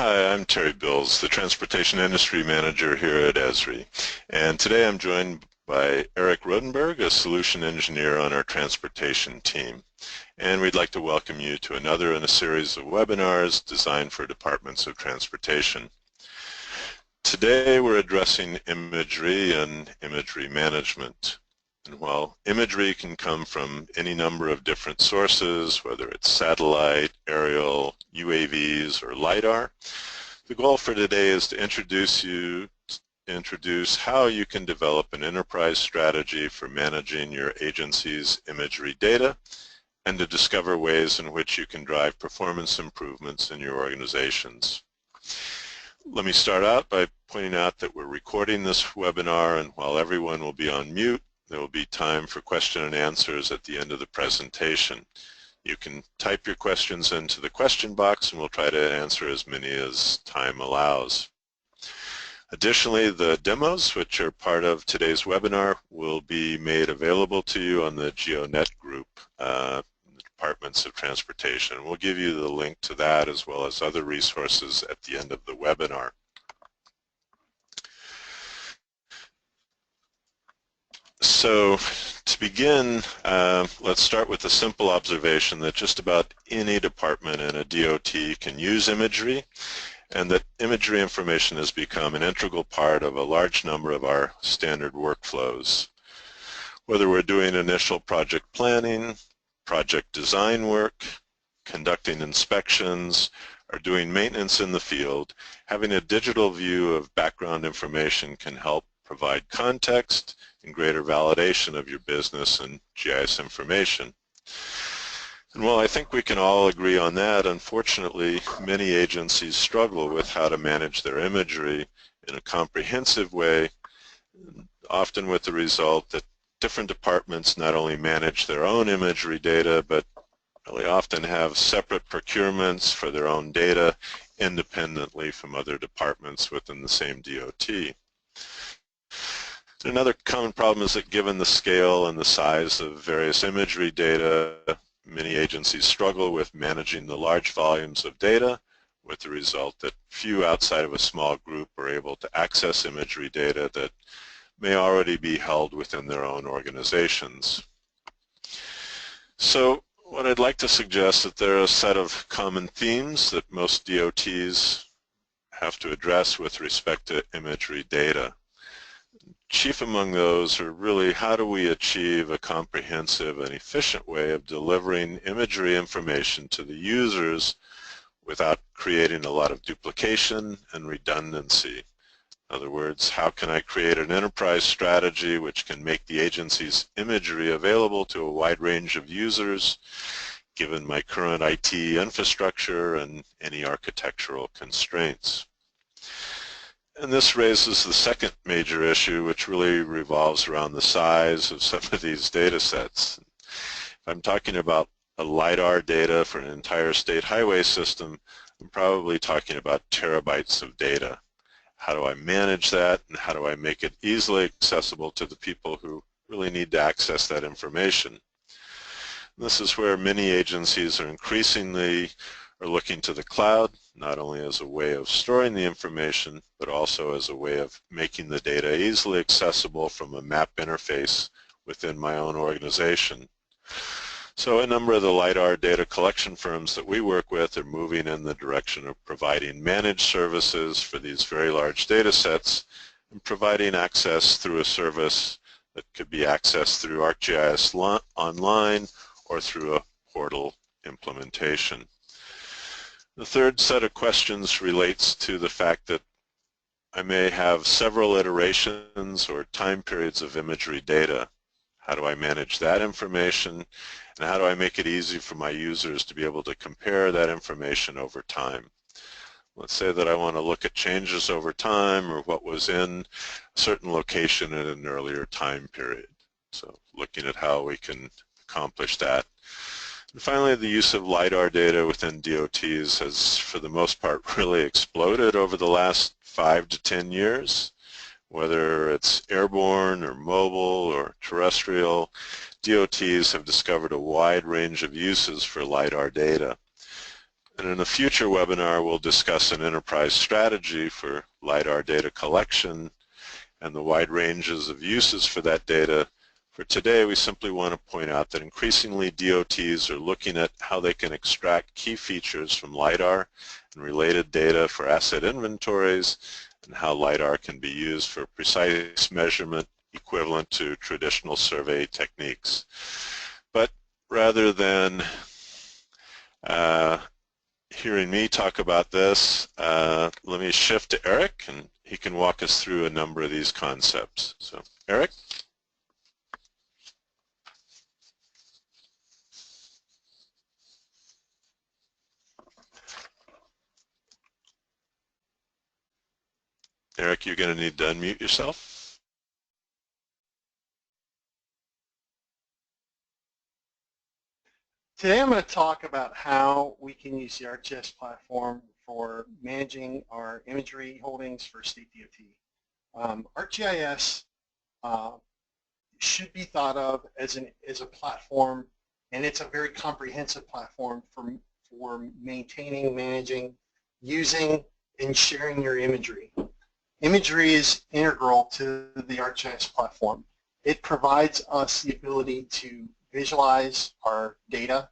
Hi, I'm Terry Bills, the Transportation Industry Manager here at Esri. And today I'm joined by Eric Rodenberg, a Solution Engineer on our Transportation team. And we'd like to welcome you to another in a series of webinars designed for departments of transportation. Today we're addressing imagery and imagery management. And while imagery can come from any number of different sources, whether it's satellite, aerial, UAVs, or LiDAR, the goal for today is to introduce how you can develop an enterprise strategy for managing your agency's imagery data and to discover ways in which you can drive performance improvements in your organizations. Let me start out by pointing out that we're recording this webinar, and while everyone will be on mute, there will be time for question and answers at the end of the presentation. You can type your questions into the question box and we'll try to answer as many as time allows. Additionally, the demos, which are part of today's webinar, will be made available to you on the GeoNet group, the Departments of Transportation. We'll give you the link to that as well as other resources at the end of the webinar. So to begin, let's start with the simple observation that just about any department in a DOT can use imagery, and that imagery information has become an integral part of a large number of our standard workflows. Whether we're doing initial project planning, project design work, conducting inspections, or doing maintenance in the field, having a digital view of background information can help provide context and greater validation of your business and GIS information. And while I think we can all agree on that, unfortunately, many agencies struggle with how to manage their imagery in a comprehensive way, often with the result that different departments not only manage their own imagery data, but really often have separate procurements for their own data independently from other departments within the same DOT. Another common problem is that given the scale and the size of various imagery data, many agencies struggle with managing the large volumes of data, with the result that few outside of a small group are able to access imagery data that may already be held within their own organizations. So what I'd like to suggest is that there are a set of common themes that most DOTs have to address with respect to imagery data. Chief among those are really how do we achieve a comprehensive and efficient way of delivering imagery information to the users without creating a lot of duplication and redundancy. In other words, how can I create an enterprise strategy which can make the agency's imagery available to a wide range of users given my current IT infrastructure and any architectural constraints? And this raises the second major issue, which really revolves around the size of some of these data sets. If I'm talking about a LiDAR data for an entire state highway system, I'm probably talking about terabytes of data. How do I manage that, and how do I make it easily accessible to the people who really need to access that information? And this is where many agencies are increasingly looking to the cloud, not only as a way of storing the information, but also as a way of making the data easily accessible from a map interface within my own organization. So a number of the LiDAR data collection firms that we work with are moving in the direction of providing managed services for these very large data sets and providing access through a service that could be accessed through ArcGIS online or through a portal implementation. The third set of questions relates to the fact that I may have several iterations or time periods of imagery data. How do I manage that information, and how do I make it easy for my users to be able to compare that information over time? Let's say that I want to look at changes over time or what was in a certain location at an earlier time period. So looking at how we can accomplish that. And finally, the use of LiDAR data within DOTs has, for the most part, really exploded over the last 5 to 10 years. Whether it's airborne or mobile or terrestrial, DOTs have discovered a wide range of uses for LiDAR data. And in a future webinar, we'll discuss an enterprise strategy for LiDAR data collection and the wide ranges of uses for that data. For today, we simply want to point out that increasingly DOTs are looking at how they can extract key features from LiDAR and related data for asset inventories, and how LiDAR can be used for precise measurement equivalent to traditional survey techniques. But rather than hearing me talk about this, let me shift to Eric, and he can walk us through a number of these concepts. So, Eric? Eric, you're going to need to unmute yourself. Today I'm going to talk about how we can use the ArcGIS platform for managing our imagery holdings for state DOT. ArcGIS should be thought of as a platform, and it's a very comprehensive platform for maintaining, managing, using, and sharing your imagery. Imagery is integral to the ArcGIS platform. It provides us the ability to visualize our data.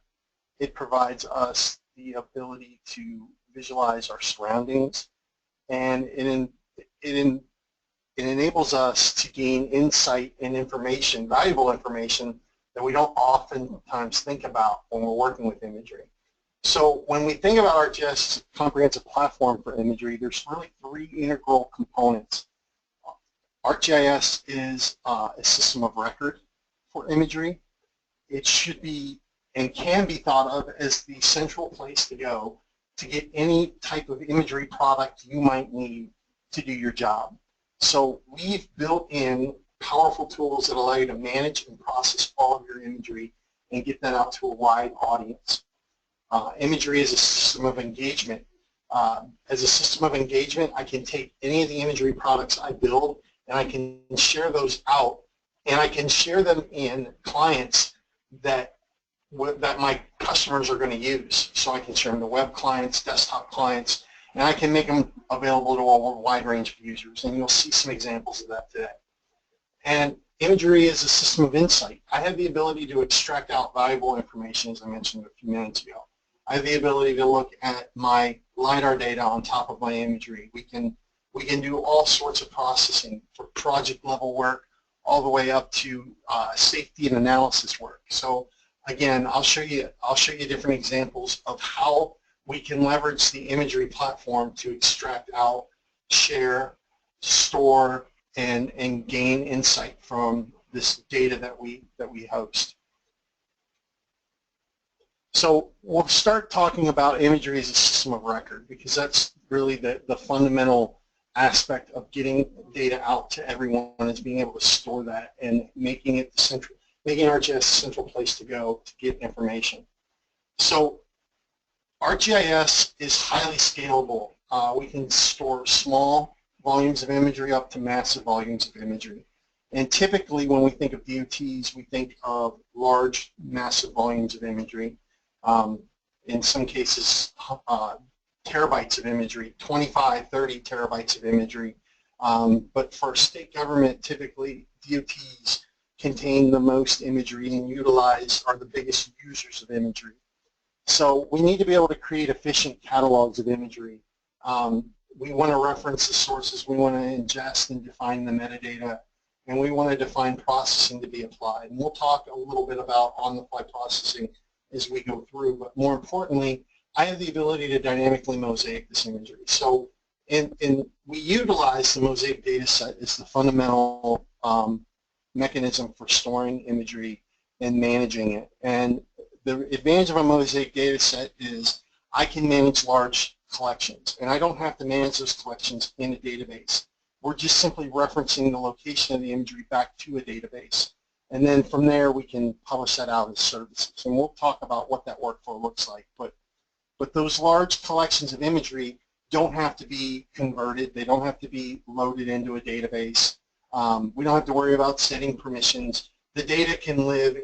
It provides us the ability to visualize our surroundings, and it enables us to gain insight and information, valuable information, that we don't oftentimes think about when we're working with imagery. So when we think about ArcGIS comprehensive platform for imagery, there's really three integral components. ArcGIS is a system of record for imagery. It should be and can be thought of as the central place to go to get any type of imagery product you might need to do your job. So we've built in powerful tools that allow you to manage and process all of your imagery and get that out to a wide audience. Imagery is a system of engagement. As a system of engagement, I can take any of the imagery products I build and I can share those out, and I can share them in clients that my customers are going to use. So I can share them to web clients, desktop clients, and I can make them available to a wide range of users, and you'll see some examples of that today. And imagery is a system of insight. I have the ability to extract out valuable information, as I mentioned a few minutes ago. I have the ability to look at my LiDAR data on top of my imagery. We can do all sorts of processing for project level work all the way up to safety and analysis work. So again, I'll show you different examples of how we can leverage the imagery platform to extract out, share, store, and gain insight from this data that we host. So we'll start talking about imagery as a system of record, because that's really the fundamental aspect of getting data out to everyone, is being able to store that and making it making ArcGIS a central place to go to get information. So ArcGIS is highly scalable. We can store small volumes of imagery up to massive volumes of imagery. And typically when we think of DOTs, we think of large, massive volumes of imagery. In some cases, terabytes of imagery, 25, 30 terabytes of imagery. But for state government, typically DOTs contain the most imagery and are the biggest users of imagery. So we need to be able to create efficient catalogs of imagery. We want to reference the sources, we want to ingest and define the metadata, and we want to define processing to be applied. And we'll talk a little bit about on-the-fly processing as we go through, but more importantly, I have the ability to dynamically mosaic this imagery. So we utilize the mosaic data set as the fundamental mechanism for storing imagery and managing it. And the advantage of a mosaic data set is I can manage large collections, and I don't have to manage those collections in a database. We're just simply referencing the location of the imagery back to a database. And then from there, we can publish that out as services. And we'll talk about what that workflow looks like. But those large collections of imagery don't have to be converted. They don't have to be loaded into a database. We don't have to worry about setting permissions. The data can live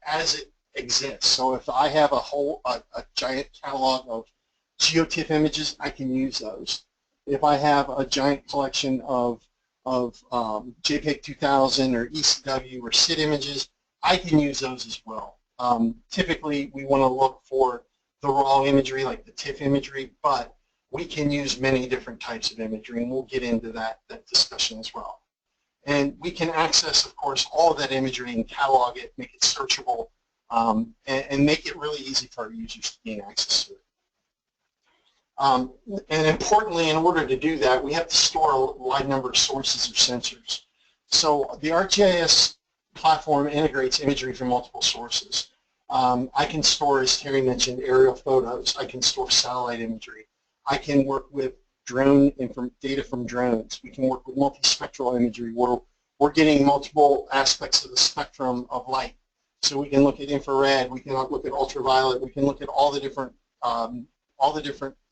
as exists. So if I have a giant catalog of GeoTIFF images, I can use those. If I have a giant collection of JPEG 2000 or ECW or SID images, I can use those as well. Typically, we want to look for the raw imagery, like the TIFF imagery, but we can use many different types of imagery, and we'll get into that discussion as well. And we can access, of course, all of that imagery and catalog it, make it searchable, and make it really easy for our users to gain access to it. And importantly, in order to do that, we have to store a wide number of sources or sensors. So the ArcGIS platform integrates imagery from multiple sources. I can store, as Terry mentioned, aerial photos. I can store satellite imagery. I can work with drone data from drones. We can work with multispectral imagery where we're getting multiple aspects of the spectrum of light. So we can look at infrared, we can look at ultraviolet, we can look at all the different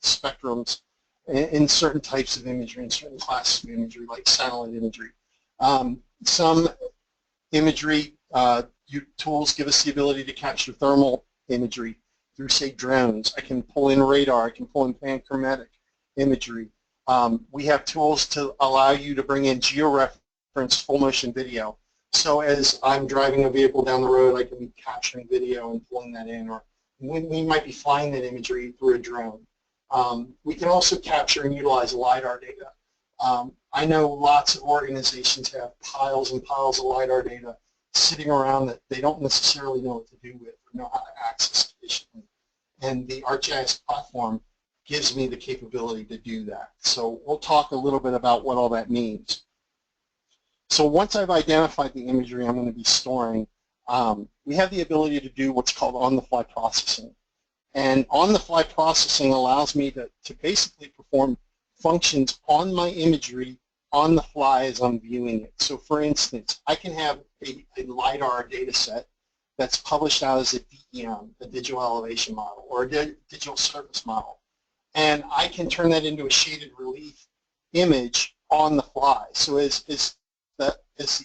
spectrums in certain types of imagery, in certain classes of imagery, like satellite imagery. Some imagery tools give us the ability to capture thermal imagery through, say, drones. I can pull in radar. I can pull in panchromatic imagery. We have tools to allow you to bring in georeferenced full motion video. So as I'm driving a vehicle down the road, I can be capturing video and pulling that in, or we might be flying that imagery through a drone. We can also capture and utilize LiDAR data. I know lots of organizations have piles and piles of LiDAR data sitting around that they don't necessarily know what to do with or know how to access efficiently. And the ArcGIS platform gives me the capability to do that. So we'll talk a little bit about what all that means. So once I've identified the imagery I'm going to be storing, we have the ability to do what's called on-the-fly processing. And on-the-fly processing allows me to basically perform functions on my imagery on the fly as I'm viewing it. So for instance, I can have a LiDAR data set that's published out as a DEM, a digital elevation model, or a digital surface model. And I can turn that into a shaded relief image on the fly. So as the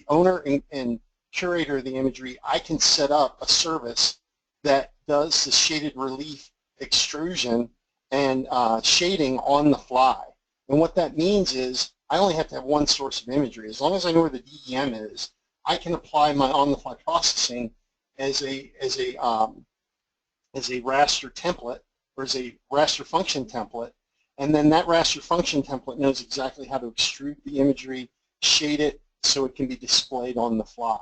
owner and curator of the imagery, I can set up a service that does the shaded relief extrusion and shading on the fly. And what that means is I only have to have one source of imagery. As long as I know where the DEM is, I can apply my on-the-fly processing as a raster template, or as a raster function template, and then that raster function template knows exactly how to extrude the imagery, shade it, so it can be displayed on the fly.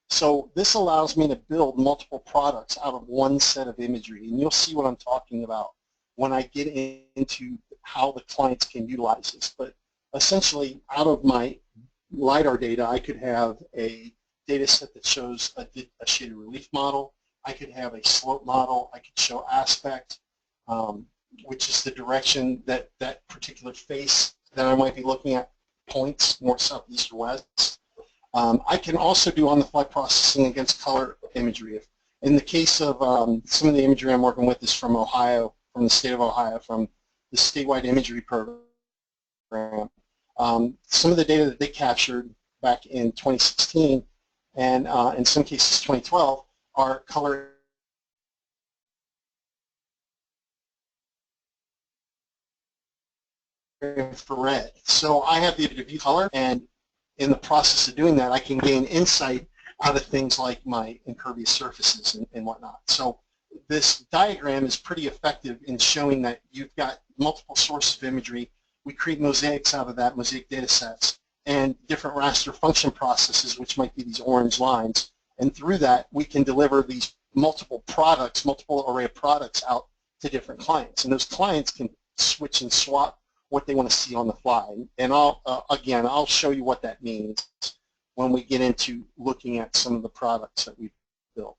So this allows me to build multiple products out of one set of imagery, and you'll see what I'm talking about when I get into how the clients can utilize this. But essentially, out of my LiDAR data, I could have a data set that shows a shaded relief model. I could have a slope model. I could show aspect, which is the direction that that particular face that I might be looking at points, north, south, east, or west. I can also do on-the-fly processing against color imagery. In the case of some of the imagery I'm working with is from Ohio, from the state of Ohio, from the statewide imagery program. Some of the data that they captured back in 2016 and in some cases 2012 are color infrared. So I have the ability to view color, and in the process of doing that, I can gain insight out of things like my impervious surfaces and whatnot. So this diagram is pretty effective in showing that you've got multiple sources of imagery. We create mosaics out of that, mosaic data sets, and different raster function processes, which might be these orange lines. And through that, we can deliver these multiple products, multiple array of products out to different clients. And those clients can switch and swap what they want to see on the fly. And again, I'll show you what that means when we get into looking at some of the products that we've built.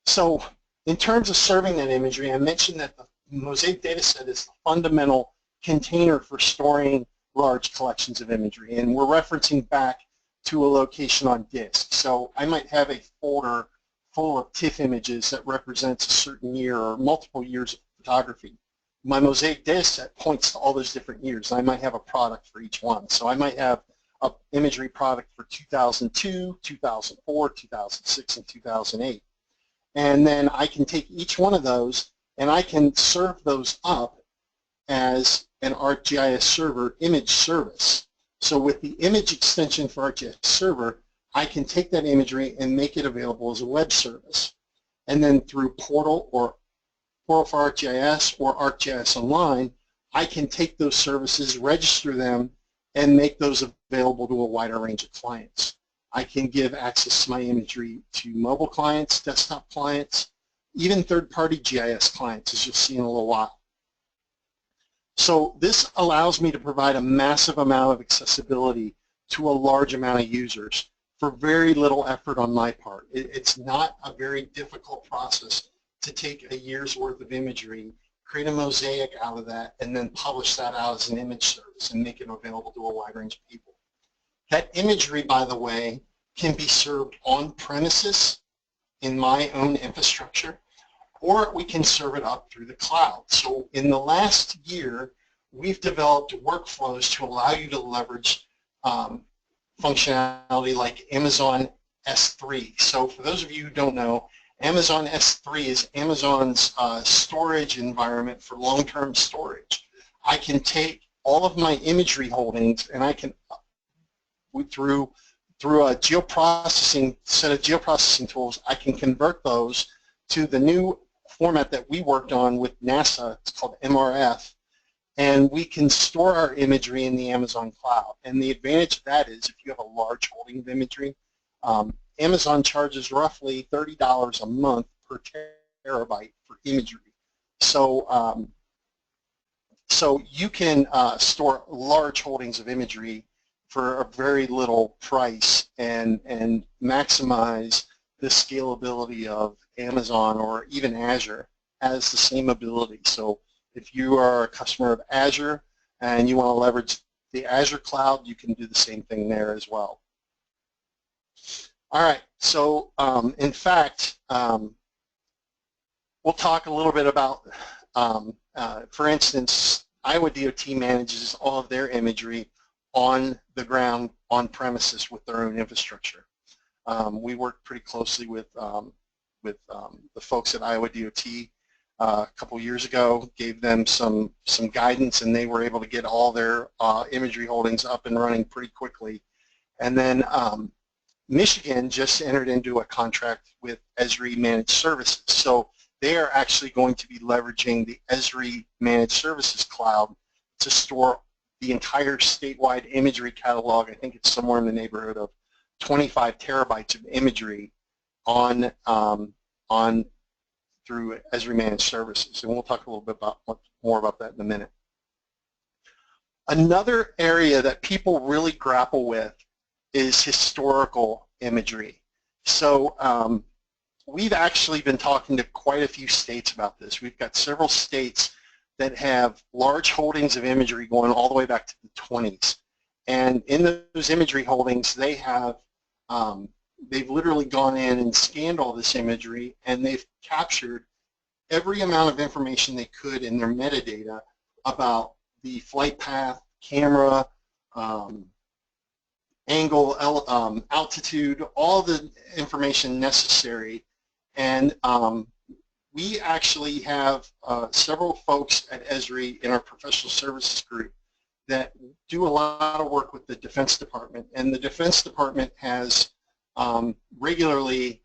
So in terms of serving that imagery, I mentioned that the mosaic data set is the fundamental container for storing large collections of imagery. And we're referencing back to a location on disk. So I might have a folder full of TIFF images that represents a certain year or multiple years of photography. My mosaic data set points to all those different years. I might have a product for each one. So I might have an imagery product for 2002, 2004, 2006, and 2008. And then I can take each one of those and I can serve those up as an ArcGIS server image service. So with the image extension for ArcGIS server, I can take that imagery and make it available as a web service. And then through Portal for ArcGIS or ArcGIS Online, I can take those services, register them, and make those available to a wider range of clients. I can give access to my imagery to mobile clients, desktop clients, even third-party GIS clients, as you'll see in a little while. So this allows me to provide a massive amount of accessibility to a large amount of users for very little effort on my part. It's not a very difficult process to take a year's worth of imagery, create a mosaic out of that, and then publish that out as an image service and make it available to a wide range of people. That imagery, by the way, can be served on premises in my own infrastructure, or we can serve it up through the cloud. So in the last year, we've developed workflows to allow you to leverage functionality like Amazon S3. So for those of you who don't know, Amazon S3 is Amazon's storage environment for long-term storage. I can take all of my imagery holdings and I can, through a geoprocessing set of geoprocessing tools, I can convert those to the new format that we worked on with NASA. It's called MRF, and we can store our imagery in the Amazon cloud. And the advantage of that is if you have a large holding of imagery, Amazon charges roughly $30 a month per terabyte for imagery. So, so you can store large holdings of imagery for a very little price and maximize the scalability of Amazon or even Azure has the same ability. So if you are a customer of Azure and you want to leverage the Azure cloud, you can do the same thing there as well. All right, so in fact, we'll talk a little bit about, for instance, Iowa DOT manages all of their imagery on the ground, on premises with their own infrastructure. We work pretty closely with the folks at Iowa DOT a couple years ago, gave them some guidance, and they were able to get all their imagery holdings up and running pretty quickly. And then Michigan just entered into a contract with Esri Managed Services. So they are actually going to be leveraging the Esri Managed Services cloud to store the entire statewide imagery catalog. I think it's somewhere in the neighborhood of 25 terabytes of imagery on through Esri Managed Services, and we'll talk a little bit more about that in a minute. Another area that people really grapple with is historical imagery. So we've actually been talking to quite a few states about this. We've got several states that have large holdings of imagery going all the way back to the 20s. And in those imagery holdings, they have they've literally gone in and scanned all this imagery, and they've captured every amount of information they could in their metadata about the flight path, camera, angle, altitude, all the information necessary. And we actually have several folks at Esri in our professional services group that do a lot of work with the Defense Department, and the Defense Department has regularly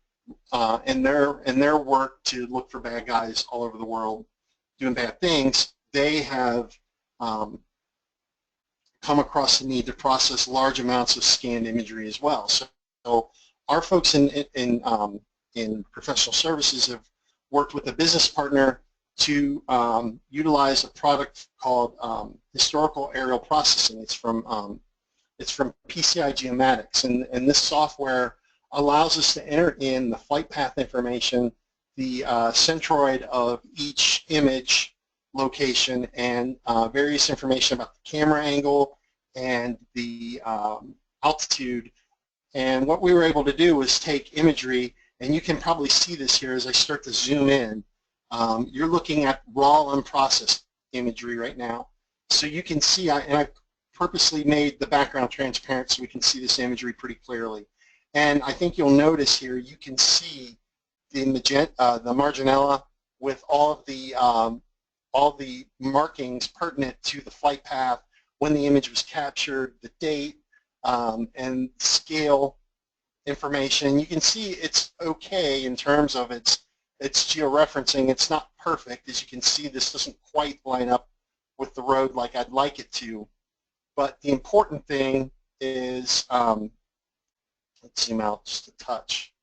in their work to look for bad guys all over the world doing bad things, they have come across the need to process large amounts of scanned imagery as well. So our folks in professional services have worked with a business partner to utilize a product called historical aerial processing. It's from PCI Geomatics, and this software allows us to enter in the flight path information, the centroid of each image location, and various information about the camera angle and the altitude. And what we were able to do was take imagery, and you can probably see this here as I start to zoom in. You're looking at raw unprocessed imagery right now. So you can see, and I purposely made the background transparent so we can see this imagery pretty clearly. And I think you'll notice here, you can see the marginella with all the markings pertinent to the flight path, when the image was captured, the date, and scale information. You can see it's okay in terms of its georeferencing. It's not perfect. As you can see, this doesn't quite line up with the road like I'd like it to. But the important thing is, let's zoom out just a touch.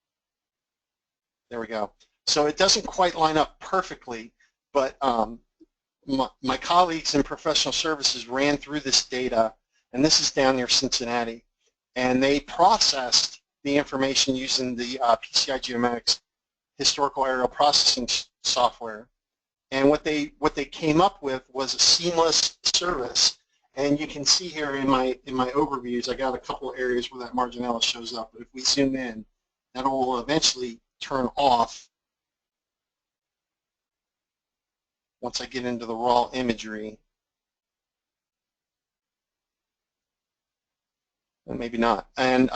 There we go. So it doesn't quite line up perfectly, but my colleagues in professional services ran through this data, and this is down near Cincinnati, and they processed the information using the PCI Geomatics historical aerial processing software. And what they came up with was a seamless service. And you can see here in my overviews, I got a couple of areas where that marginella shows up. But if we zoom in, that will eventually turn off once I get into the raw imagery. And maybe not. And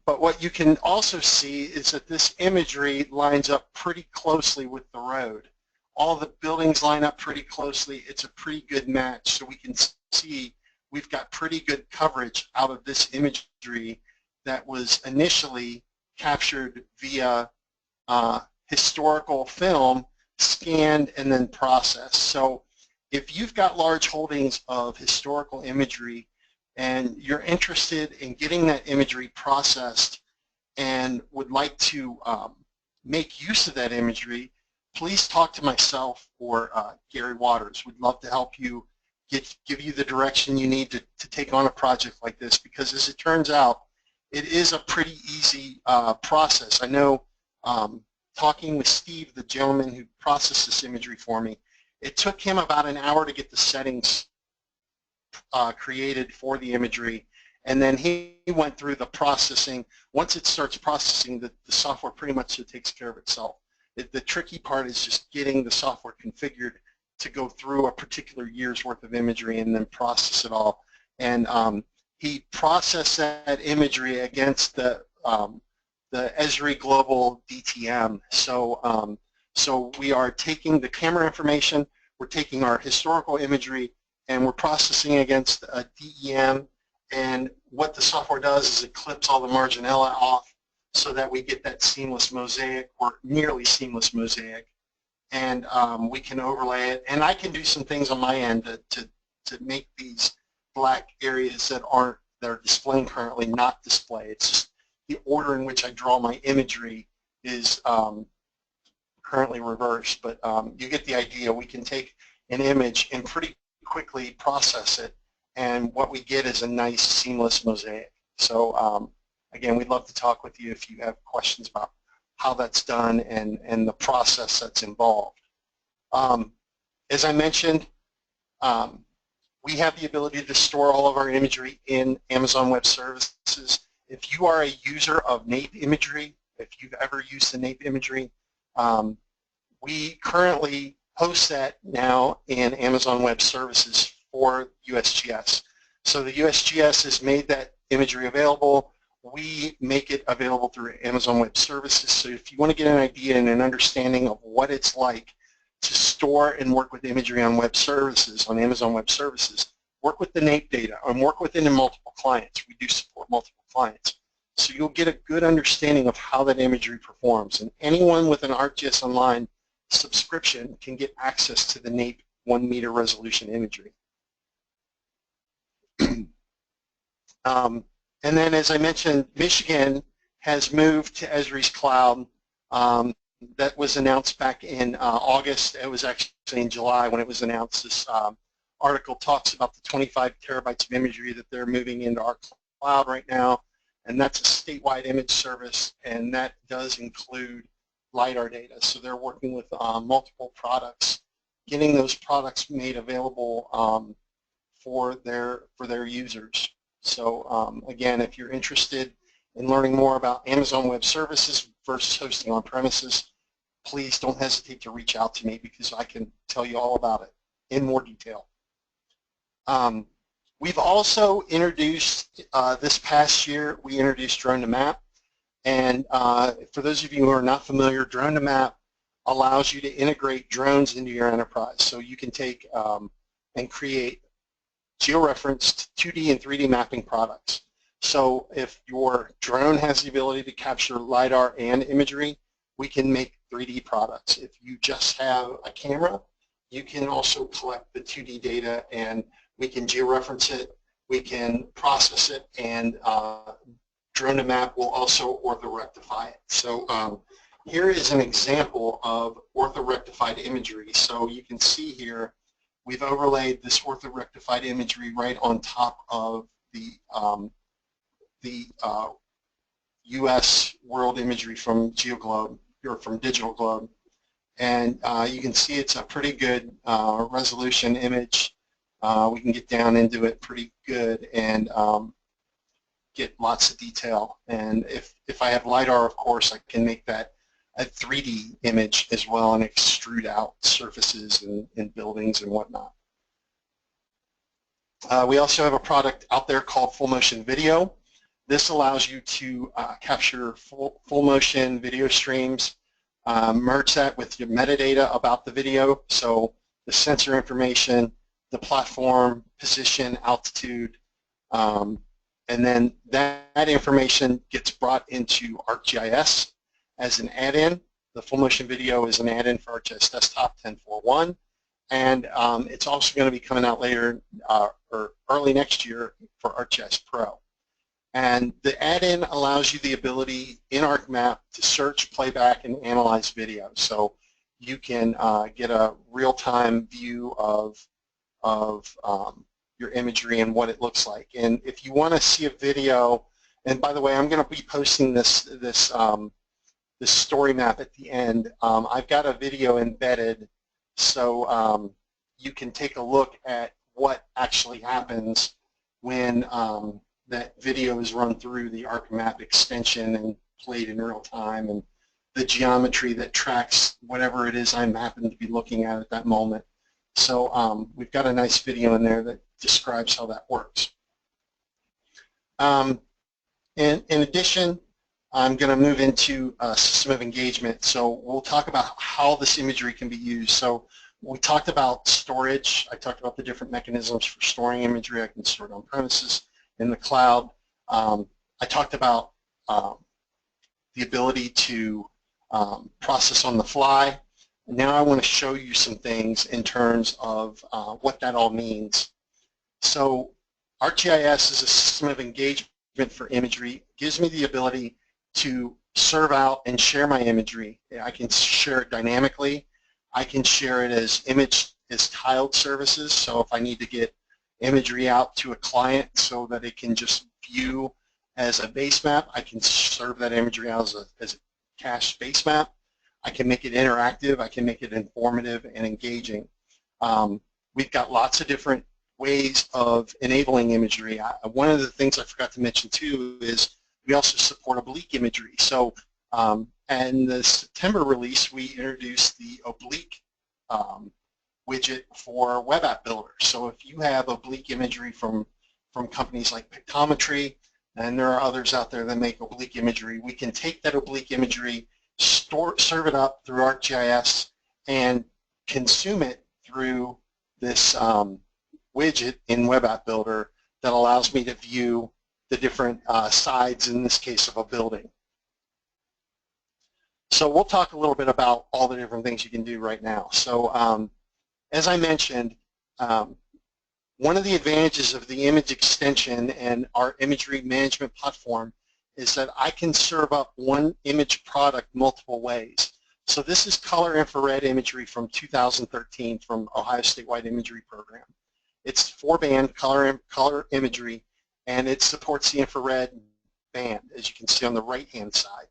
but what you can also see is that this imagery lines up pretty closely with the road. All the buildings line up pretty closely. It's a pretty good match. So we can see we've got pretty good coverage out of this imagery that was initially captured via historical film, scanned, and then processed. So if you've got large holdings of historical imagery and you're interested in getting that imagery processed and would like to make use of that imagery, please talk to myself or Gary Waters. We'd love to help you, give you the direction you need to take on a project like this, because as it turns out, it is a pretty easy process. I know talking with Steve, the gentleman who processed this imagery for me, it took him about an hour to get the settings created for the imagery, and then he went through the processing. Once it starts processing, the software pretty much takes care of itself. The tricky part is just getting the software configured to go through a particular year's worth of imagery and then process it all. And he processed that imagery against the Esri Global DTM. So, so we are taking the camera information, we're taking our historical imagery, and we're processing against a DEM. And what the software does is it clips all the marginella off so that we get that seamless mosaic, or nearly seamless mosaic. And we can overlay it. And I can do some things on my end to make these black areas that are displaying currently not display. It's just the order in which I draw my imagery is currently reversed. But you get the idea. We can take an image and pretty quickly process it, and what we get is a nice seamless mosaic. So again, we'd love to talk with you if you have questions about how that's done and the process that's involved. As I mentioned, we have the ability to store all of our imagery in Amazon Web Services. If you are a user of NAPE imagery, if you've ever used the NAPE imagery, we currently host that now in Amazon Web Services for USGS. So the USGS has made that imagery available. We make it available through Amazon Web Services. So if you want to get an idea and an understanding of what it's like to store and work with imagery on web services, on Amazon Web Services, work with the NAPE data and work within multiple clients. We do support multiple clients. So you'll get a good understanding of how that imagery performs. And anyone with an ArcGIS Online subscription can get access to the NAPE 1 meter resolution imagery. And then, as I mentioned, Michigan has moved to Esri's cloud. That was announced back in August. It was actually in July when it was announced. This article talks about the 25 terabytes of imagery that they're moving into our cloud right now, and that's a statewide image service, and that does include LiDAR data. So they're working with multiple products, getting those products made available for their users. So again, if you're interested in learning more about Amazon Web Services versus hosting on premises, please don't hesitate to reach out to me, because I can tell you all about it in more detail. We've also introduced, this past year, we introduced Drone to Map. And for those of you who are not familiar, Drone to Map allows you to integrate drones into your enterprise. So you can take and create georeferenced 2D and 3D mapping products. So if your drone has the ability to capture LiDAR and imagery, we can make 3D products. If you just have a camera, you can also collect the 2D data and we can georeference it, we can process it, and Drone to Map will also orthorectify it. So here is an example of orthorectified imagery. So you can see here we've overlaid this orthorectified imagery right on top of the U.S. world imagery from GeoGlobe, or from Digital Globe. And you can see it's a pretty good resolution image. We can get down into it pretty good and get lots of detail. And if I have LiDAR, of course, I can make that a 3D image as well and extrude out surfaces and buildings and whatnot. We also have a product out there called Full Motion Video. This allows you to capture full motion video streams, merge that with your metadata about the video, so the sensor information, the platform, position, altitude, and then that information gets brought into ArcGIS as an add-in. The Full Motion Video is an add-in for ArcGIS Desktop 10.4.1, and it's also going to be coming out later or early next year for ArcGIS Pro. And the add-in allows you the ability in ArcMap to search, playback, and analyze video. So you can get a real-time view of your imagery and what it looks like. And if you want to see a video, and by the way, I'm going to be posting this story map at the end. I've got a video embedded, so you can take a look at what actually happens when that video is run through the ArcMap extension and played in real time, and the geometry that tracks whatever it is I happen to be looking at that moment. So we've got a nice video in there that describes how that works. In addition, I'm going to move into system of engagement. So we'll talk about how this imagery can be used. So we talked about storage. I talked about the different mechanisms for storing imagery. I can store it on premises, in the cloud. I talked about the ability to process on the fly. Now I want to show you some things in terms of what that all means. So ArcGIS is a system of engagement for imagery. It gives me the ability to serve out and share my imagery. I can share it dynamically. I can share it as tiled services. So if I need to get imagery out to a client so that it can just view as a base map, I can serve that imagery out as a cached base map. I can make it interactive. I can make it informative and engaging. We've got lots of different ways of enabling imagery. One of the things I forgot to mention too is we also support oblique imagery. So in the September release, we introduced the oblique widget for web app builders. So if you have oblique imagery from companies like Pictometry, and there are others out there that make oblique imagery, we can take that oblique imagery, serve it up through ArcGIS, and consume it through this widget in Web App Builder that allows me to view the different sides, in this case, of a building. So we'll talk a little bit about all the different things you can do right now. So as I mentioned, one of the advantages of the image extension and our imagery management platform is that I can serve up one image product multiple ways. So this is color infrared imagery from 2013 from Ohio Statewide Imagery Program. It's 4-band color imagery, and it supports the infrared band, as you can see on the right-hand side.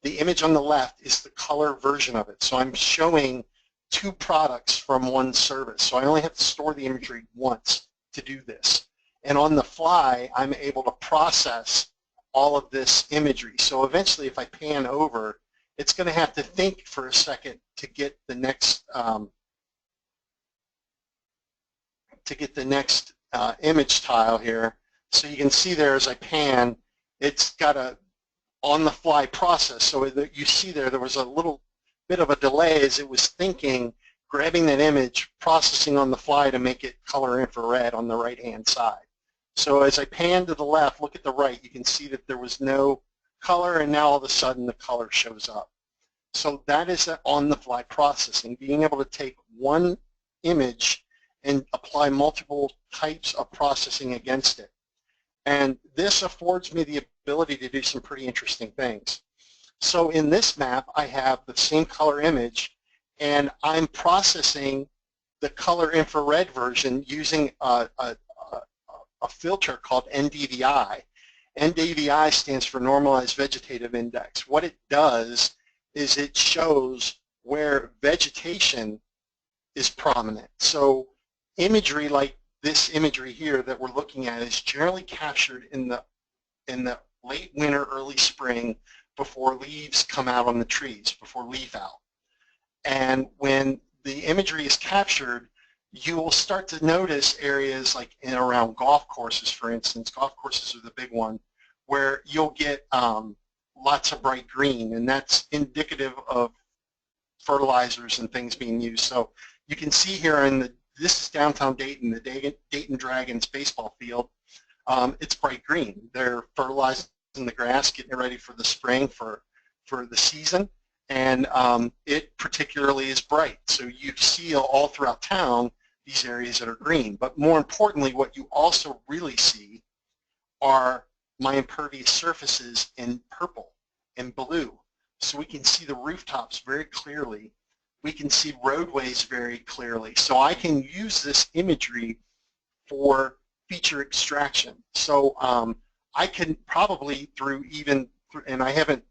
The image on the left is the color version of it. So I'm showing two products from one service. So I only have to store the imagery once to do this. And on the fly, I'm able to process all of this imagery. So eventually, if I pan over, it's going to have to think for a second to get the next image tile here. So you can see there as I pan, it's got a on-the-fly process. So you see there was a little bit of a delay as it was thinking, grabbing that image, processing on the fly to make it color infrared on the right-hand side. So as I pan to the left, look at the right, you can see that there was no color, and now all of a sudden the color shows up. So that is on-the-fly processing, being able to take one image and apply multiple types of processing against it. And this affords me the ability to do some pretty interesting things. So in this map, I have the same color image, and I'm processing the color infrared version using a filter called NDVI. NDVI stands for Normalized Vegetative Index. What it does is it shows where vegetation is prominent. So imagery like this imagery here that we're looking at is generally captured in the late winter, early spring, before leaves come out on the trees, before leaf out. And when the imagery is captured, you will start to notice areas like in around golf courses, for instance. Golf courses are the big one, where you'll get lots of bright green, and that's indicative of fertilizers and things being used. So you can see here this is downtown Dayton, the Dayton Dragons baseball field. It's bright green. They're fertilizing the grass, getting it ready for the spring, for the season, and it particularly is bright. So you see all throughout town these areas that are green. But more importantly, what you also really see are my impervious surfaces in purple and blue. So we can see the rooftops very clearly. We can see roadways very clearly. So I can use this imagery for feature extraction. So I can probably and I haven't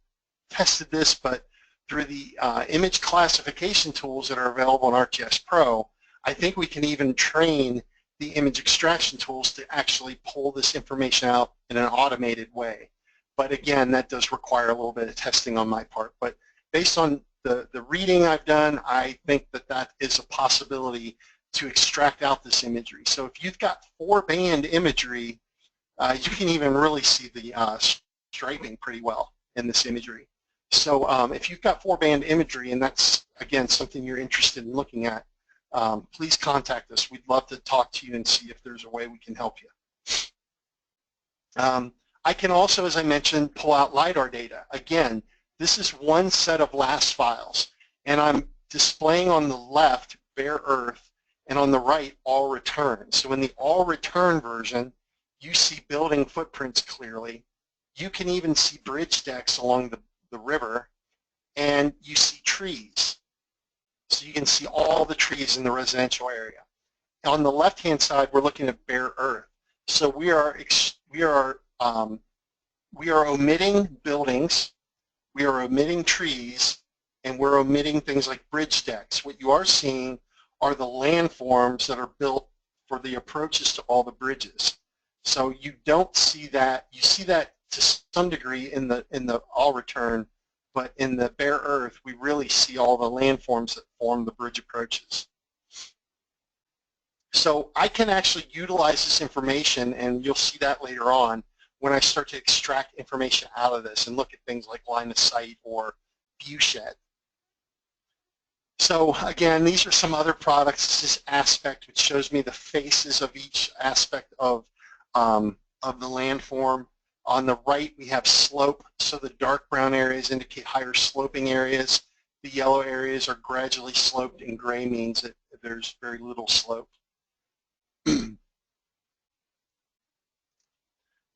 tested this, but through the image classification tools that are available in ArcGIS Pro, I think we can even train the image extraction tools to actually pull this information out in an automated way. But again, that does require a little bit of testing on my part. But based on the reading I've done, I think that is a possibility to extract out this imagery. So if you've got 4-band imagery, you can even really see the striping pretty well in this imagery. So if you've got 4-band imagery, and that's, again, something you're interested in looking at, please contact us. We'd love to talk to you and see if there's a way we can help you. I can also, as I mentioned, pull out LiDAR data. Again, this is one set of LAS files, and I'm displaying on the left bare earth, and on the right all return. So in the all return version, you see building footprints clearly. You can even see bridge decks along the river, and you see trees. So you can see all the trees in the residential area. On the left-hand side, we're looking at bare earth. So we are omitting buildings, we are omitting trees, and we're omitting things like bridge decks. What you are seeing are the landforms that are built for the approaches to all the bridges. So you don't see that. You see that to some degree in the all return, but in the bare earth, we really see all the landforms that form the bridge approaches. So I can actually utilize this information, and you'll see that later on when I start to extract information out of this and look at things like line of sight or view shed. So again, these are some other products. This is Aspect, which shows me the faces of each aspect of the landform. On the right, we have slope, so the dark brown areas indicate higher sloping areas. The yellow areas are gradually sloped, and gray means that there's very little slope.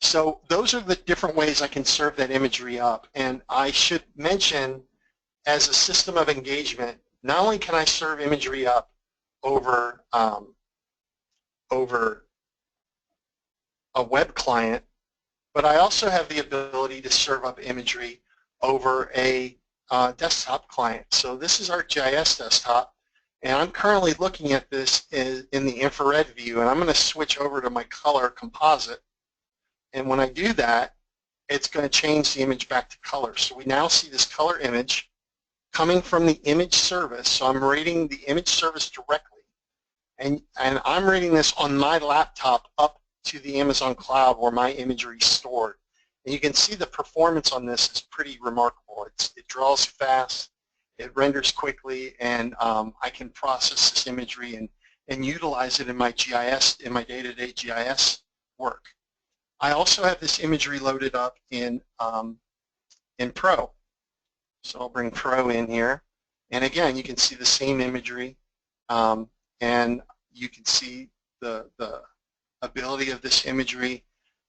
So those are the different ways I can serve that imagery up. And I should mention, as a system of engagement, not only can I serve imagery up over a web client, but I also have the ability to serve up imagery over a desktop client. So this is ArcGIS desktop, and I'm currently looking at this in the infrared view, and I'm going to switch over to my color composite. And when I do that, it's going to change the image back to color. So we now see this color image coming from the image service. So I'm rating the image service directly. And I'm reading this on my laptop up to the Amazon cloud where my imagery is stored. And you can see the performance on this is pretty remarkable. It draws fast, it renders quickly, and I can process this imagery and utilize it in my GIS, in my day-to-day GIS work. I also have this imagery loaded up in Pro. So I'll bring Pro in here. And again, you can see the same imagery, and you can see the ability of this imagery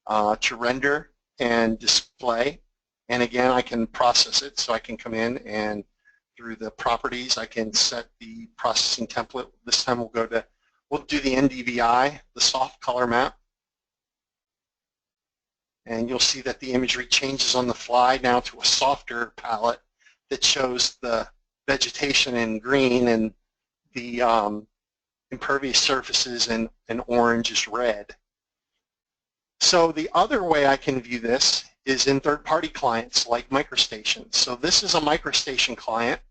to render and display. And again, I can process it, so I can come in and through the properties, I can set the processing template. This time we'll do the NDVI, the soft color map. And you'll see that the imagery changes on the fly now to a softer palette that shows the vegetation in green and the impervious surfaces in orange is red. So the other way I can view this is in third-party clients like MicroStation. So this is a MicroStation client,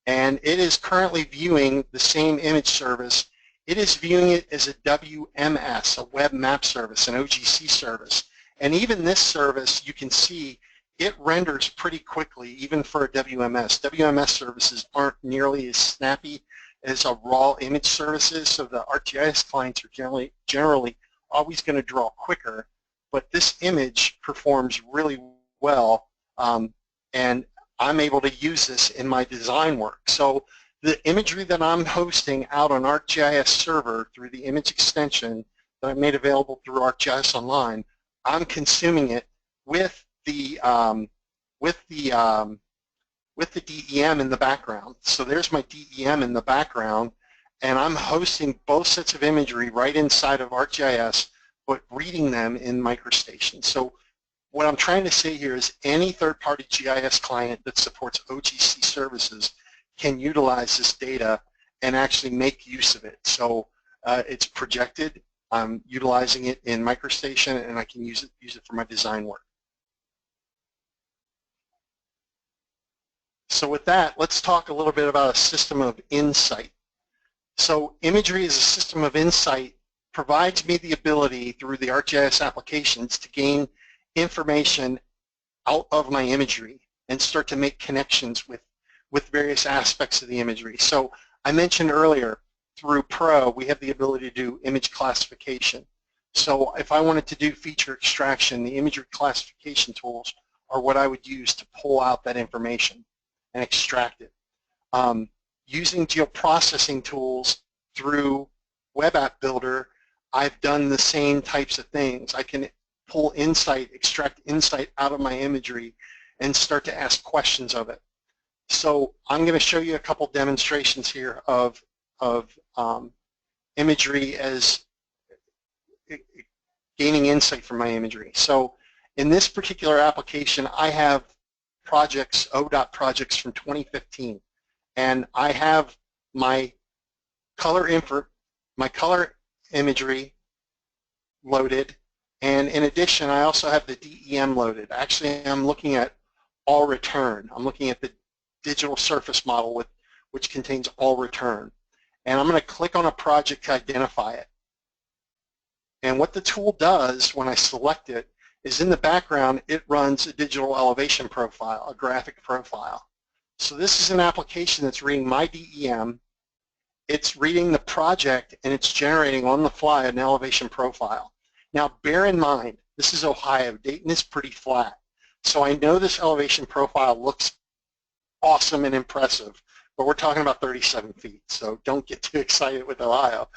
and it is currently viewing the same image service. It is viewing it as a WMS, a web map service, an OGC service. And even this service, you can see it renders pretty quickly, even for a WMS. WMS services aren't nearly as snappy as a raw image services, so the ArcGIS clients are generally always going to draw quicker, but this image performs really well, and I'm able to use this in my design work. So the imagery that I'm hosting out on ArcGIS server through the image extension that I made available through ArcGIS Online, I'm consuming it with the DEM in the background. So there's my DEM in the background, and I'm hosting both sets of imagery right inside of ArcGIS, but reading them in MicroStation. So what I'm trying to say here is any third-party GIS client that supports OGC services can utilize this data and actually make use of it. So it's projected. I'm utilizing it in MicroStation, and I can use it for my design work. So with that, let's talk a little bit about a system of insight. So imagery as a system of insight provides me the ability through the ArcGIS applications to gain information out of my imagery and start to make connections with various aspects of the imagery. So I mentioned earlier, through Pro, we have the ability to do image classification. So if I wanted to do feature extraction, the imagery classification tools are what I would use to pull out that information and extract it. Using geoprocessing tools through Web App Builder, I've done the same types of things. I can pull insight, extract insight out of my imagery and start to ask questions of it. So I'm going to show you a couple demonstrations here of imagery as gaining insight from my imagery. So in this particular application, I have projects, ODOT projects from 2015, and I have my color imagery loaded, and in addition, I also have the DEM loaded. Actually, I'm looking at all return. I'm looking at the digital surface model which contains all return. And I'm going to click on a project to identify it. And what the tool does when I select it is in the background, it runs a digital elevation profile, a graphic profile. So this is an application that's reading my DEM, it's reading the project, and it's generating on the fly an elevation profile. Now bear in mind, this is Ohio. Dayton is pretty flat. So I know this elevation profile looks awesome and impressive, but we're talking about 37 feet, so don't get too excited with Ohio.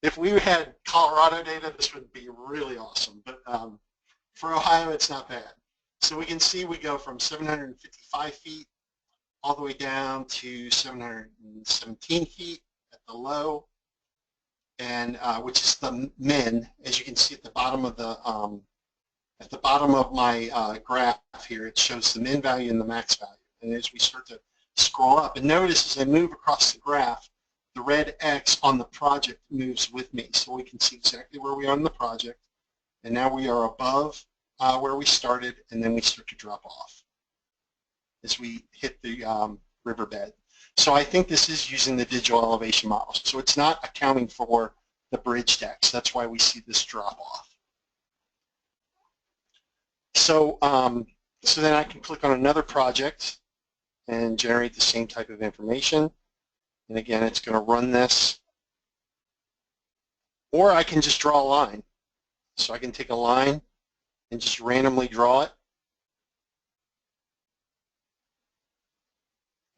If we had Colorado data, this would be really awesome, but for Ohio, it's not bad. So we can see we go from 755 feet all the way down to 717 feet at the low, and which is the min, as you can see at the bottom of my graph here. It shows the min value and the max value. And as we start to scroll up, and notice as I move across the graph, the red X on the project moves with me, so we can see exactly where we are in the project. And now we are above where we started, and then we start to drop off as we hit the riverbed. So I think this is using the digital elevation model. So it's not accounting for the bridge decks. That's why we see this drop off. So, so then I can click on another project and generate the same type of information. And again, it's going to run this. Or I can just draw a line. So I can take a line and just randomly draw it.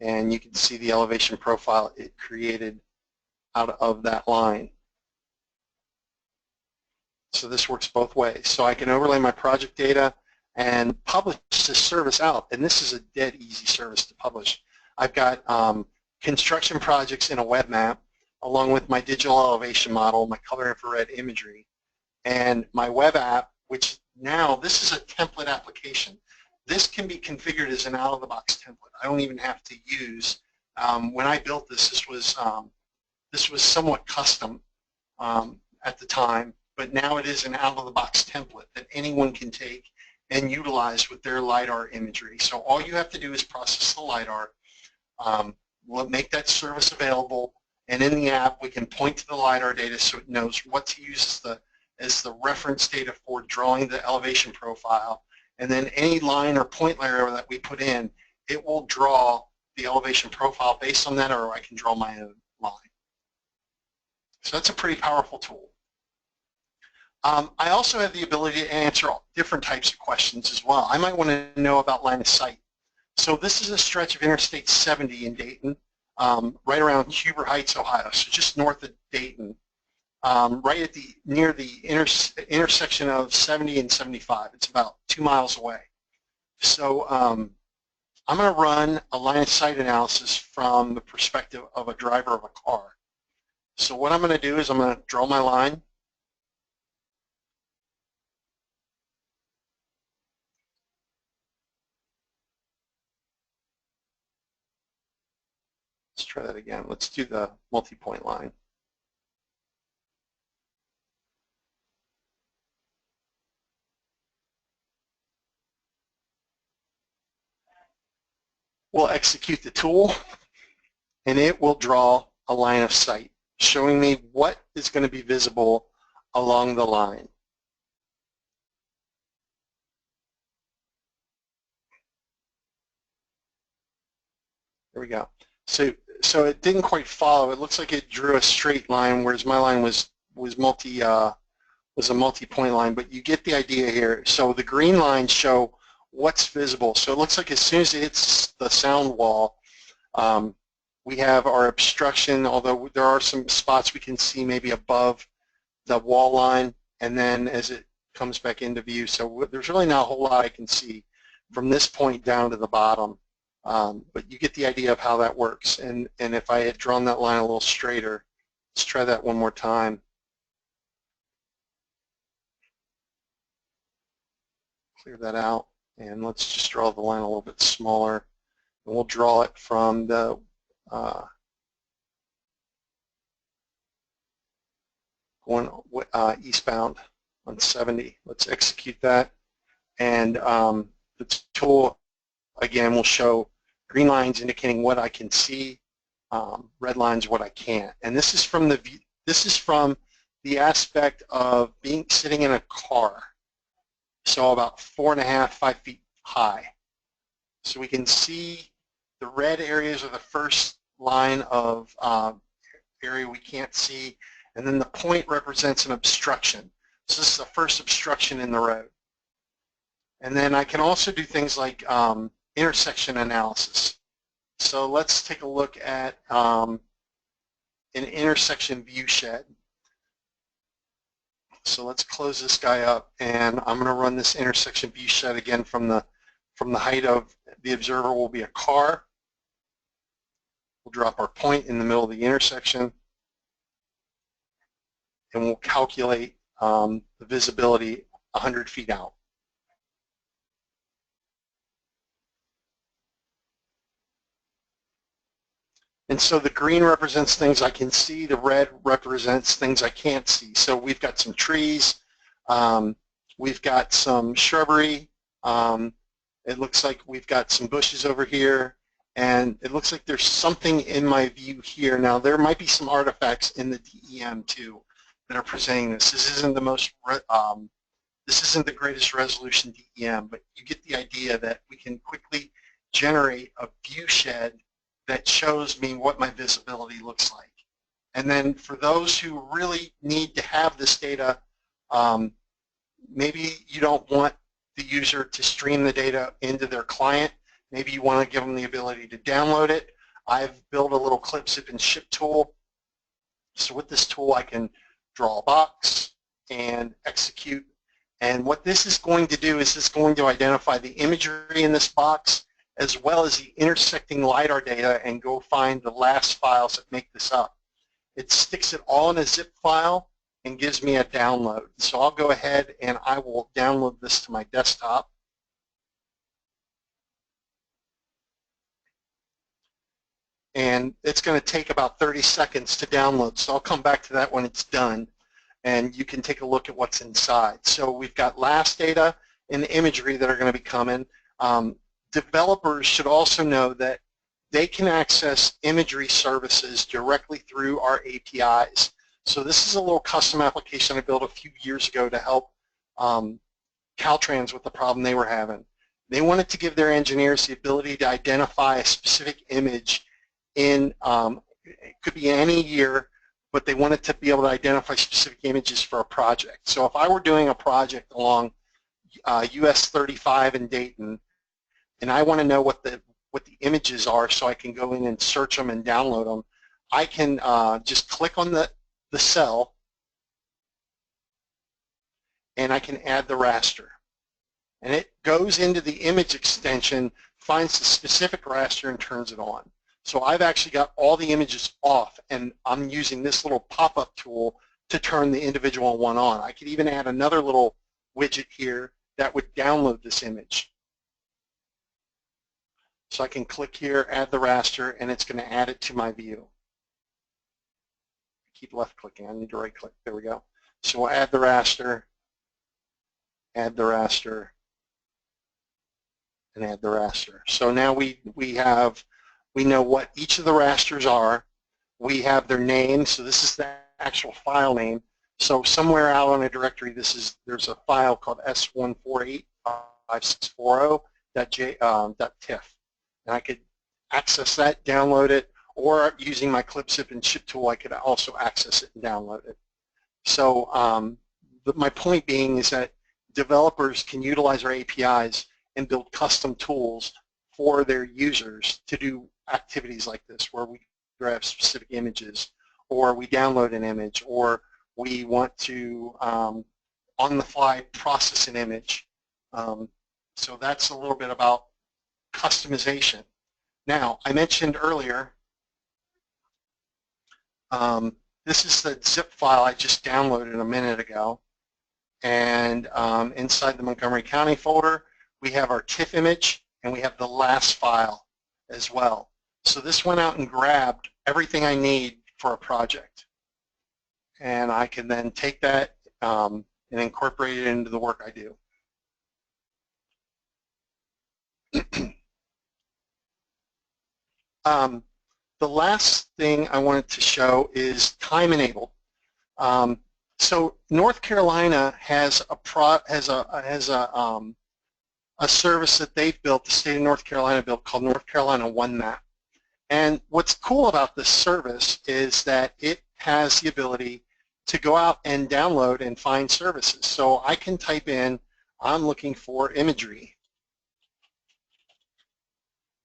And you can see the elevation profile it created out of that line. So this works both ways. So I can overlay my project data and publish this service out. And this is a dead easy service to publish. I've got construction projects in a web map along with my digital elevation model, my color infrared imagery, and my web app, which now this is a template application. This can be configured as an out-of-the-box template. I don't even have to use, when I built this, this was somewhat custom at the time, but now it is an out-of-the-box template that anyone can take and utilize with their LiDAR imagery. So all you have to do is process the LiDAR, make that service available, and in the app we can point to the LiDAR data so it knows what to use as the reference data for drawing the elevation profile. And then any line or point layer that we put in, it will draw the elevation profile based on that, or I can draw my own line. So that's a pretty powerful tool. I also have the ability to answer different types of questions as well. I might want to know about line of sight. So this is a stretch of Interstate 70 in Dayton, right around Huber Heights, Ohio, so just north of Dayton, right at near the intersection of 70 and 75. It's about 2 miles away. So I'm going to run a line of sight analysis from the perspective of a driver of a car. So what I'm going to do is I'm going to draw my line. Let's try that again. Let's do the multi-point line. We'll execute the tool, and it will draw a line of sight, showing me what is going to be visible along the line. There we go. So it didn't quite follow. It looks like it drew a straight line, whereas my line was a multi-point line. But you get the idea here. So the green lines show what's visible. So it looks like as soon as it hits the sound wall, we have our obstruction. Although there are some spots we can see maybe above the wall line, and then as it comes back into view. So there's really not a whole lot I can see from this point down to the bottom. But you get the idea of how that works. And if I had drawn that line a little straighter, let's try that one more time. Clear that out, and let's just draw the line a little bit smaller. And we'll draw it from the going eastbound on 70. Let's execute that. And the tool, again, will show green lines indicating what I can see, red lines what I can't. And this is from the aspect of sitting in a car, so about 4.5, 5 feet high. So we can see the red areas are the first line of area we can't see, and then the point represents an obstruction. So this is the first obstruction in the road. And then I can also do things like intersection analysis. So let's take a look at an intersection view shed. So let's close this guy up, and I'm going to run this intersection view shed again from the height of the observer will be a car. We'll drop our point in the middle of the intersection, and we'll calculate the visibility 100 feet out. And so the green represents things I can see, the red represents things I can't see. So we've got some trees, we've got some shrubbery, it looks like we've got some bushes over here, And it looks like there's something in my view here. Now, there might be some artifacts in the DEM too that are presenting this. This isn't the greatest resolution DEM, but you get the idea that we can quickly generate a view shed that shows me what my visibility looks like. And then for those who really need to have this data, maybe you don't want the user to stream the data into their client. Maybe you want to give them the ability to download it. I've built a little clip, zip, and ship tool. So with this tool, I can draw a box and execute. And what this is going to do is it's going to identify the imagery in this box as well as the intersecting LiDAR data and go find the last files that make this up. It sticks it all in a zip file and gives me a download. So I'll go ahead and I will download this to my desktop. And it's going to take about 30 seconds to download. So I'll come back to that when it's done. And you can take a look at what's inside. So we've got last data and imagery that are going to be coming. Developers should also know that they can access imagery services directly through our APIs. So this is a little custom application I built a few years ago to help Caltrans with the problem they were having. They wanted to give their engineers the ability to identify a specific image in, it could be any year, but they wanted to be able to identify specific images for a project. So if I were doing a project along US 35 in Dayton, and I want to know what the images are so I can go in and search them and download them, I can just click on the cell and I can add the raster. And it goes into the image extension, finds the specific raster and turns it on. So I've actually got all the images off and I'm using this little pop-up tool to turn the individual one on. I could even add another little widget here that would download this image. So I can click here, add the raster, and it's going to add it to my view. Keep left clicking, I need to right click, there we go. So we'll add the raster, and add the raster. So now we know what each of the rasters are. We have their name, so this is the actual file name. So somewhere out on a directory, there's a file called s1485640.tiff. And I could access that, download it, or using my clip, zip, and ship tool, I could also access it and download it. So my point being is that developers can utilize our APIs and build custom tools for their users to do activities like this, where we grab specific images, or we download an image, or we want to on-the-fly process an image. So that's a little bit about customization. Now, I mentioned earlier, this is the zip file I just downloaded a minute ago. And inside the Montgomery County folder, we have our TIFF image, and we have the last file as well. So this went out and grabbed everything I need for a project. And I can then take that and incorporate it into the work I do. The last thing I wanted to show is time-enabled. So North Carolina has a service that they've built, the state of North Carolina built, called North Carolina One Map. And what's cool about this service is that it has the ability to go out and download and find services. So I can type in, I'm looking for imagery.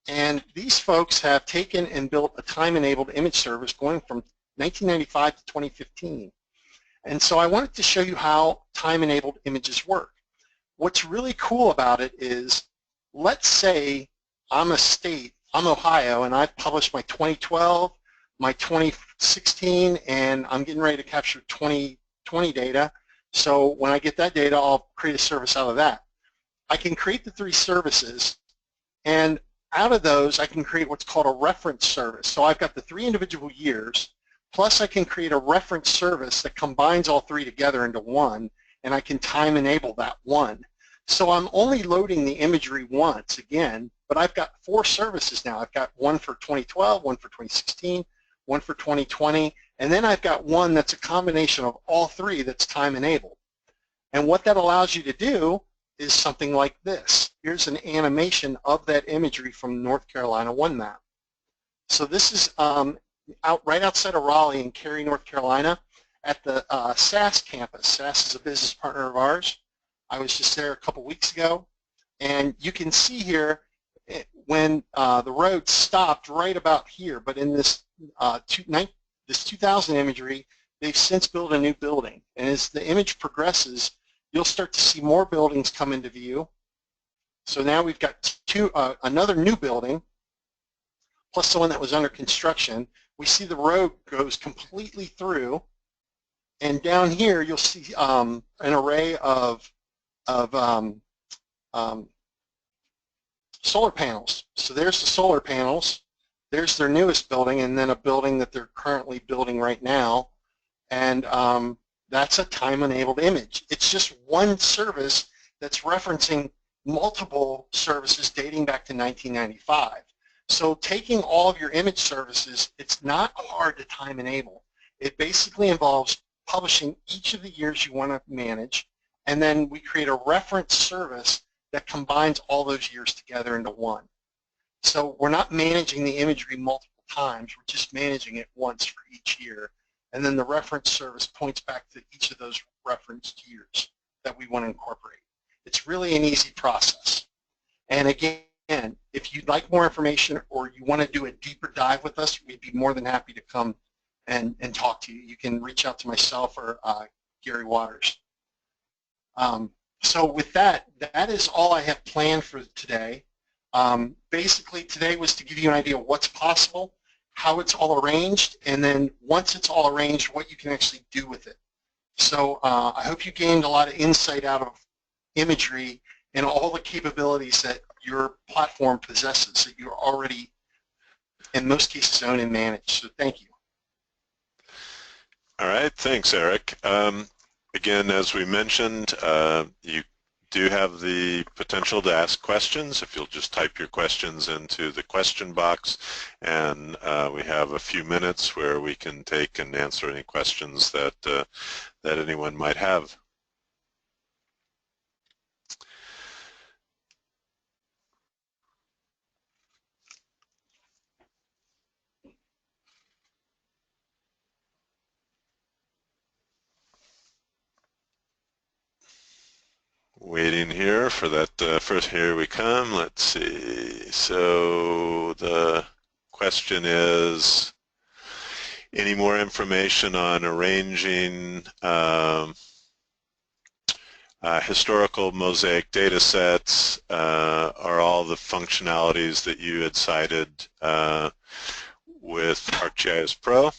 And these folks have taken and built a time-enabled image service going from 1995 to 2015. And so I wanted to show you how time-enabled images work. What's really cool about it is, let's say I'm a state, I'm Ohio, and I've published my 2012, my 2016, and I'm getting ready to capture 2020 data. So when I get that data, I'll create a service out of that. I can create the 3 services, and out of those, I can create what's called a reference service. So I've got the 3 individual years, plus I can create a reference service that combines all 3 together into one, and I can time enable that one. So I'm only loading the imagery once, again, but I've got 4 services now. I've got one for 2012, one for 2016, one for 2020, and then I've got one that's a combination of all 3 that's time enabled. And what that allows you to do is something like this. Here's an animation of that imagery from North Carolina One Map. So this is right outside of Raleigh in Cary, North Carolina, at the SAS campus. SAS is a business partner of ours. I was just there a couple weeks ago, and you can see here when the road stopped right about here, but in this 2000 imagery, they've since built a new building. And as the image progresses, you'll start to see more buildings come into view. So now we've got another new building, plus the one that was under construction. We see the road goes completely through, and down here you'll see an array of solar panels. So there's the solar panels, there's their newest building, and then a building that they're currently building right now, and that's a time-enabled image. It's just one service that's referencing multiple services dating back to 1995. So taking all of your image services, it's not hard to time enable. It basically involves publishing each of the years you want to manage, and then we create a reference service that combines all those years together into one. So we're not managing the imagery multiple times, we're just managing it once for each year, and then the reference service points back to each of those referenced years that we want to incorporate. It's really an easy process. And again, if you'd like more information or you want to do a deeper dive with us, we'd be more than happy to come and talk to you. You can reach out to myself or Gary Waters. So with that, that is all I have planned for today. Basically, today was to give you an idea of what's possible, how it's all arranged, and then once it's all arranged, what you can actually do with it. So I hope you gained a lot of insight out of imagery and all the capabilities that your platform possesses that you're already, in most cases, own and manage. So thank you. All right, thanks, Eric. Again, as we mentioned, you do have the potential to ask questions if you'll just type your questions into the question box, and we have a few minutes where we can take and answer any questions that that anyone might have. Waiting here for that first, here we come. Let's see. So the question is, any more information on arranging historical mosaic data sets? Are all the functionalities that you had cited with ArcGIS Pro?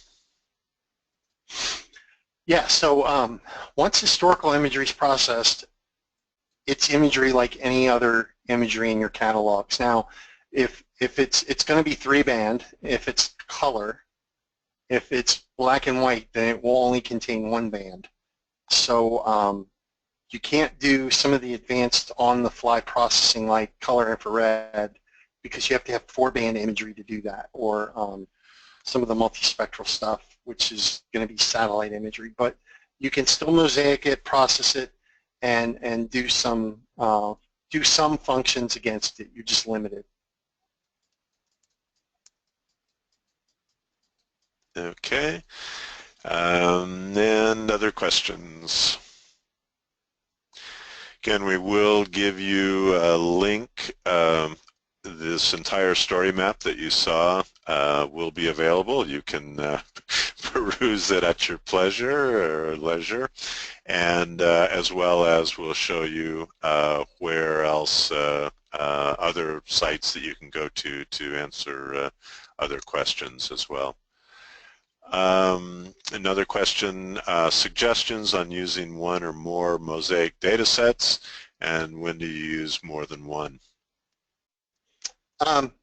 Yeah, so once historical imagery is processed, it's imagery like any other imagery in your catalogs. Now, if it's going to be 3-band, if it's color, if it's black and white, then it will only contain 1 band. So you can't do some of the advanced on-the-fly processing like color infrared because you have to have 4-band imagery to do that, or some of the multispectral stuff, which is going to be satellite imagery. But you can still mosaic it, process it, and do some functions against it. You're just limited. Okay. And other questions? Again, we will give you a link. This entire story map that you saw will be available. You can peruse it at your pleasure or leisure, and as well as we'll show you where else other sites that you can go to answer other questions as well. Another question, suggestions on using 1 or more mosaic data sets, and when do you use more than 1?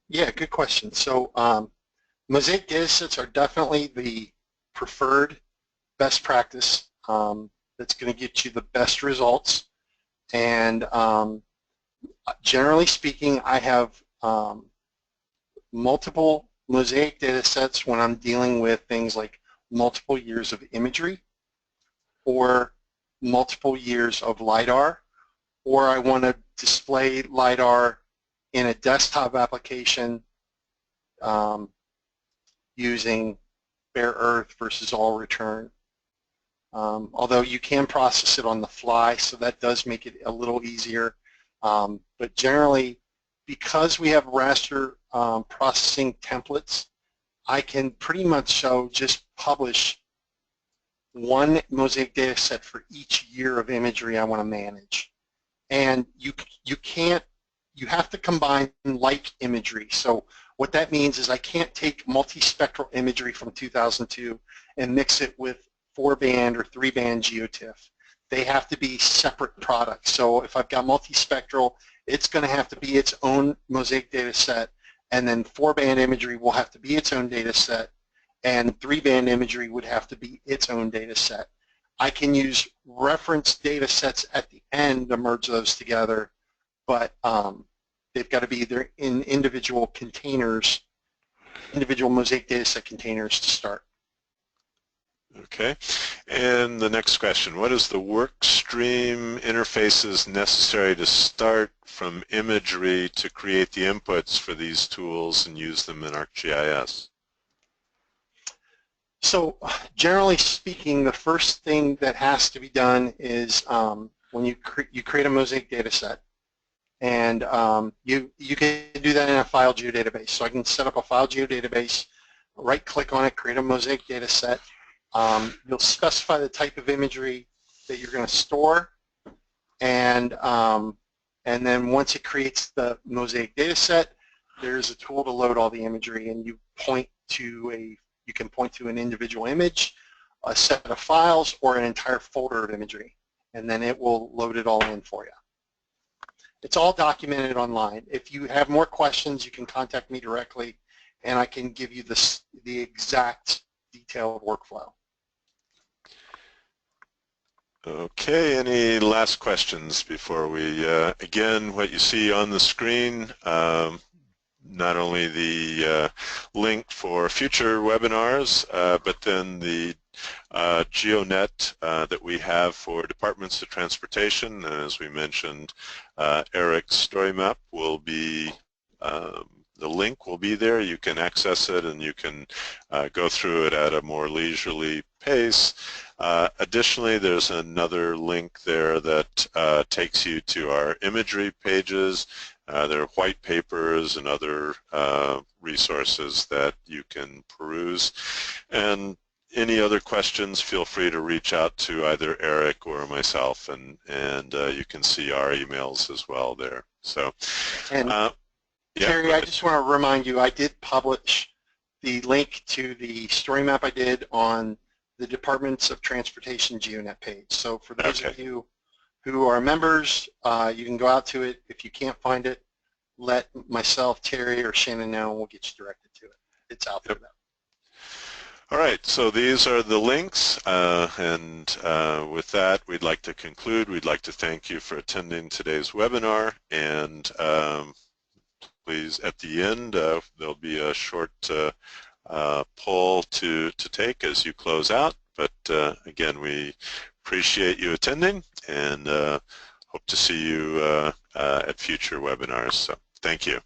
Yeah, good question. So mosaic data sets are definitely the preferred best practice that's going to get you the best results. And generally speaking, I have multiple mosaic data sets when I'm dealing with things like multiple years of imagery or multiple years of LiDAR, or I want to display LiDAR in a desktop application using bare earth versus all return. Although you can process it on the fly, so that does make it a little easier. But generally, because we have raster processing templates, I can pretty much just publish one mosaic data set for each year of imagery I want to manage. And you have to combine like imagery. So what that means is I can't take multispectral imagery from 2002 and mix it with 4-band or 3-band geotiff. They have to be separate products. So if I've got multispectral, it's going to have to be its own mosaic data set, and then 4-band imagery will have to be its own data set, and 3-band imagery would have to be its own data set. I can use reference data sets at the end to merge those together, but they've got to be either in individual containers, individual mosaic data set containers to start. Okay, and the next question, what is the work stream interfaces necessary to start from imagery to create the inputs for these tools and use them in ArcGIS? So generally speaking, the first thing that has to be done is when you create a mosaic data set, and you can do that in a file geodatabase. So I can set up a file geodatabase, right-click on it, create a mosaic data set. You'll specify the type of imagery that you're going to store, and then once it creates the mosaic data set, there's a tool to load all the imagery, and you can point to an individual image, a set of files, or an entire folder of imagery, and then it will load it all in for you. It's all documented online. If you have more questions, you can contact me directly, and I can give you the exact detailed workflow. Okay, any last questions before we, again, what you see on the screen, not only the link for future webinars, but then the GeoNet that we have for departments of transportation. As we mentioned, Eric's story map will be, the link will be there. You can access it and you can go through it at a more leisurely pace. Additionally, there's another link there that takes you to our imagery pages. There are white papers and other resources that you can peruse. And any other questions, feel free to reach out to either Eric or myself, and you can see our emails as well there. So, yeah, Terry, I just want to remind you, I did publish the link to the story map I did on the Departments of Transportation GeoNet page. So for those of you who are members, you can go out to it. If you can't find it, let myself, Terry, or Shannon know, and we'll get you directed to it. It's out there now. All right, so these are the links, and with that, we'd like to conclude. We'd like to thank you for attending today's webinar, and please, at the end, there'll be a short poll to take as you close out. But again, we appreciate you attending, and hope to see you at future webinars. So thank you.